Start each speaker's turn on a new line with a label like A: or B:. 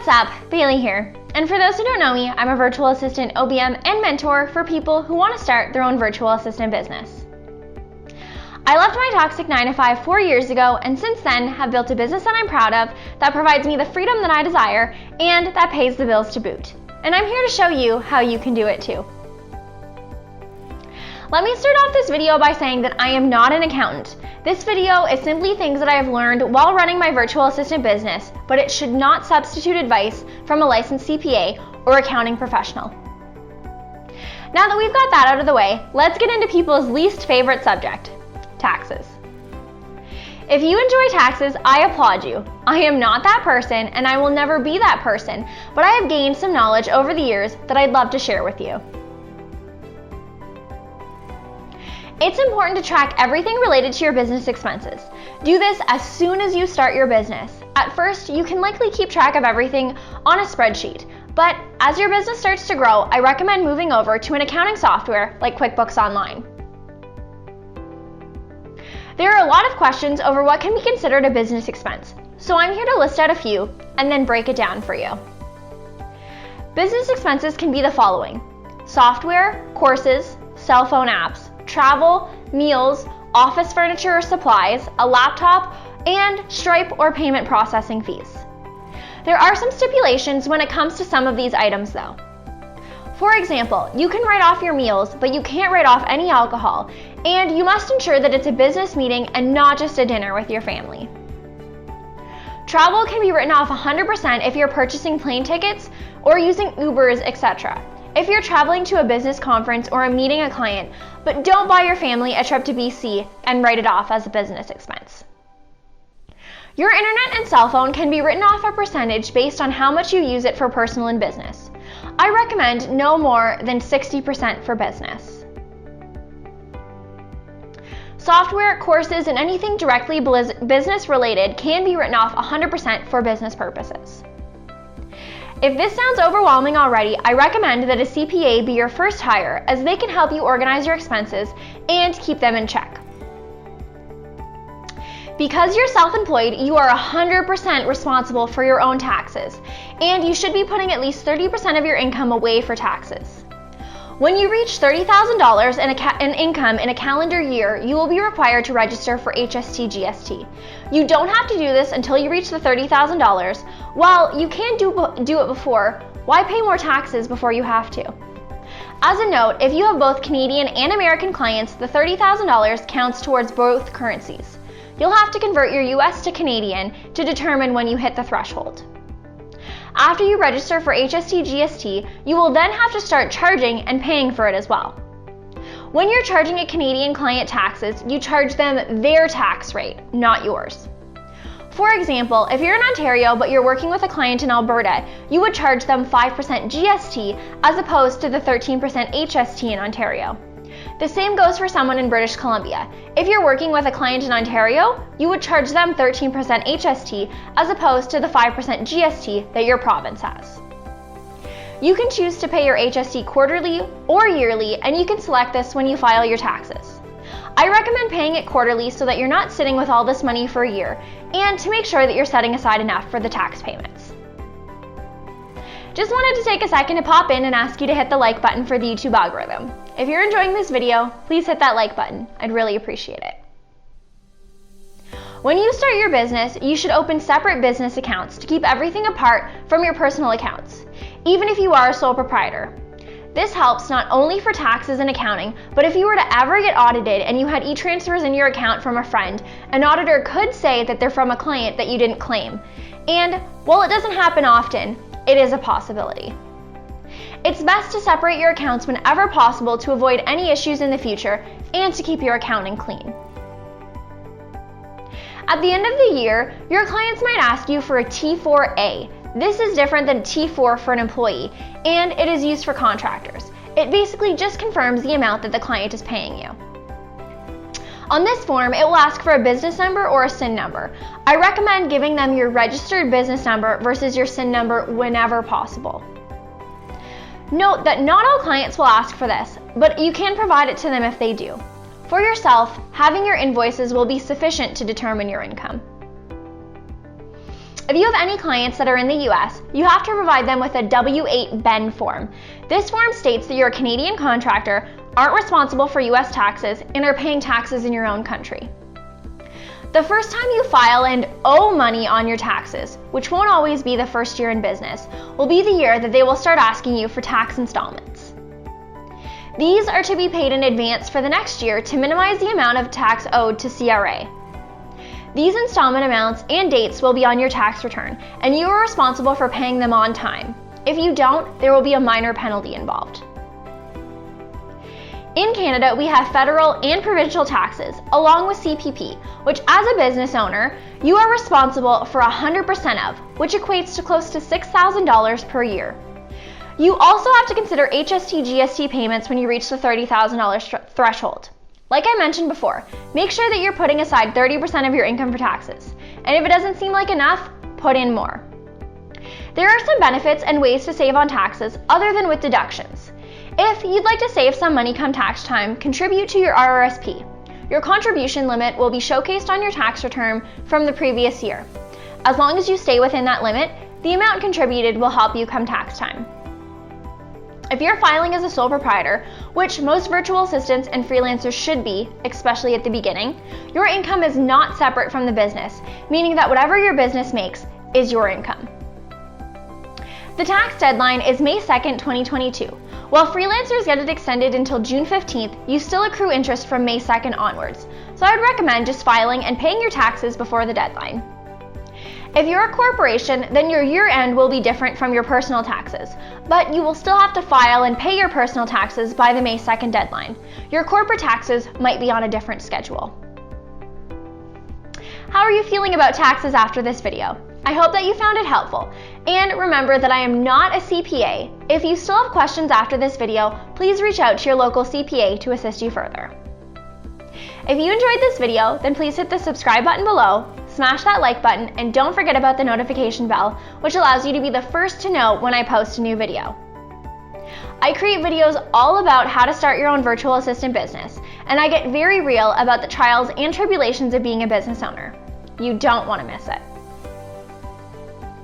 A: what's up? Bailey here. And for those who don't know me, I'm a virtual assistant, OBM, and mentor for people who want to start their own virtual assistant business. I left my toxic 9-to-5 4 years ago, and since then have built a business that I'm proud of, that provides me the freedom that I desire, and that pays the bills to boot. And I'm here to show you how you can do it too. Let me start off this video by saying that I am not an accountant. This video is simply things that I have learned while running my virtual assistant business, but it should not substitute advice from a licensed CPA or accounting professional. Now that we've got that out of the way, let's get into people's least favorite subject, taxes. If you enjoy taxes, I applaud you. I am not that person, and I will never be that person, but I have gained some knowledge over the years that I'd love to share with you. It's important to track everything related to your business expenses. Do this as soon as you start your business. At first, you can likely keep track of everything on a spreadsheet, but as your business starts to grow, I recommend moving over to an accounting software like QuickBooks Online. There are a lot of questions over what can be considered a business expense, so I'm here to list out a few and then break it down for you. Business expenses can be the following: software, courses, cell phone apps, travel, meals, office furniture or supplies, a laptop, and Stripe or payment processing fees. There are some stipulations when it comes to some of these items though. For example, you can write off your meals, but you can't write off any alcohol, and you must ensure that it's a business meeting and not just a dinner with your family. Travel can be written off 100% if you're purchasing plane tickets or using Ubers, etc. If you're traveling to a business conference or a meeting a client, but don't buy your family a trip to BC and write it off as a business expense. Your internet and cell phone can be written off a percentage based on how much you use it for personal and business. I recommend no more than 60% for business. Software, courses, and anything directly business related can be written off 100% for business purposes. If this sounds overwhelming already, I recommend that a CPA be your first hire, as they can help you organize your expenses and keep them in check. Because you're self-employed, you are 100% responsible for your own taxes, and you should be putting at least 30% of your income away for taxes. When you reach $30,000 in income in a calendar year, you will be required to register for HST/GST. You don't have to do this until you reach the $30,000. While you can do it before, why pay more taxes before you have to? As a note, if you have both Canadian and American clients, the $30,000 counts towards both currencies. You'll have to convert your US to Canadian to determine when you hit the threshold. After you register for HST/GST, you will then have to start charging and paying for it as well. When you're charging a Canadian client taxes, you charge them their tax rate, not yours. For example, if you're in Ontario but you're working with a client in Alberta, you would charge them 5% GST as opposed to the 13% HST in Ontario. The same goes for someone in British Columbia. If you're working with a client in Ontario, you would charge them 13% HST as opposed to the 5% GST that your province has. You can choose to pay your HST quarterly or yearly, and you can select this when you file your taxes. I recommend paying it quarterly so that you're not sitting with all this money for a year, and to make sure that you're setting aside enough for the tax payments. Just wanted to take a second to pop in and ask you to hit the like button for the YouTube algorithm. If you're enjoying this video, please hit that like button. I'd really appreciate it. When you start your business, you should open separate business accounts to keep everything apart from your personal accounts, even if you are a sole proprietor. This helps not only for taxes and accounting, but if you were to ever get audited and you had e-transfers in your account from a friend, an auditor could say that they're from a client that you didn't claim. And while it doesn't happen often, it is a possibility. It's best to separate your accounts whenever possible to avoid any issues in the future and to keep your accounting clean. At the end of the year, your clients might ask you for a T4A. This is different than T4 for an employee, and it is used for contractors. It basically just confirms the amount that the client is paying you. On this form, it will ask for a business number or a SIN number. I recommend giving them your registered business number versus your SIN number whenever possible. Note that not all clients will ask for this, but you can provide it to them if they do. For yourself, having your invoices will be sufficient to determine your income. If you have any clients that are in the US, you have to provide them with a W-8 BEN form. This form states that you're a Canadian contractor, aren't responsible for US taxes, and are paying taxes in your own country. The first time you file and owe money on your taxes, which won't always be the first year in business, will be the year that they will start asking you for tax installments. These are to be paid in advance for the next year to minimize the amount of tax owed to CRA. These installment amounts and dates will be on your tax return, and you are responsible for paying them on time. If you don't, there will be a minor penalty involved. In Canada, we have federal and provincial taxes, along with CPP, which as a business owner, you are responsible for 100% of, which equates to close to $6,000 per year. You also have to consider HST/GST payments when you reach the $30,000 threshold. Like I mentioned before, make sure that you're putting aside 30% of your income for taxes. And if it doesn't seem like enough, put in more. There are some benefits and ways to save on taxes other than with deductions. If you'd like to save some money come tax time, contribute to your RRSP. Your contribution limit will be showcased on your tax return from the previous year. As long as you stay within that limit, the amount contributed will help you come tax time. If you're filing as a sole proprietor, which most virtual assistants and freelancers should be, especially at the beginning, your income is not separate from the business, meaning that whatever your business makes is your income. The tax deadline is May 2nd, 2022. While freelancers get it extended until June 15th, you still accrue interest from May 2nd onwards, so I would recommend just filing and paying your taxes before the deadline. If you're a corporation, then your year end will be different from your personal taxes, but you will still have to file and pay your personal taxes by the May 2nd deadline. Your corporate taxes might be on a different schedule. How are you feeling about taxes after this video? I hope that you found it helpful. And remember that I am not a CPA. If you still have questions after this video, please reach out to your local CPA to assist you further. If you enjoyed this video, then please hit the subscribe button below, smash that like button, and don't forget about the notification bell, which allows you to be the first to know when I post a new video. I create videos all about how to start your own virtual assistant business, and I get very real about the trials and tribulations of being a business owner. You don't want to miss it.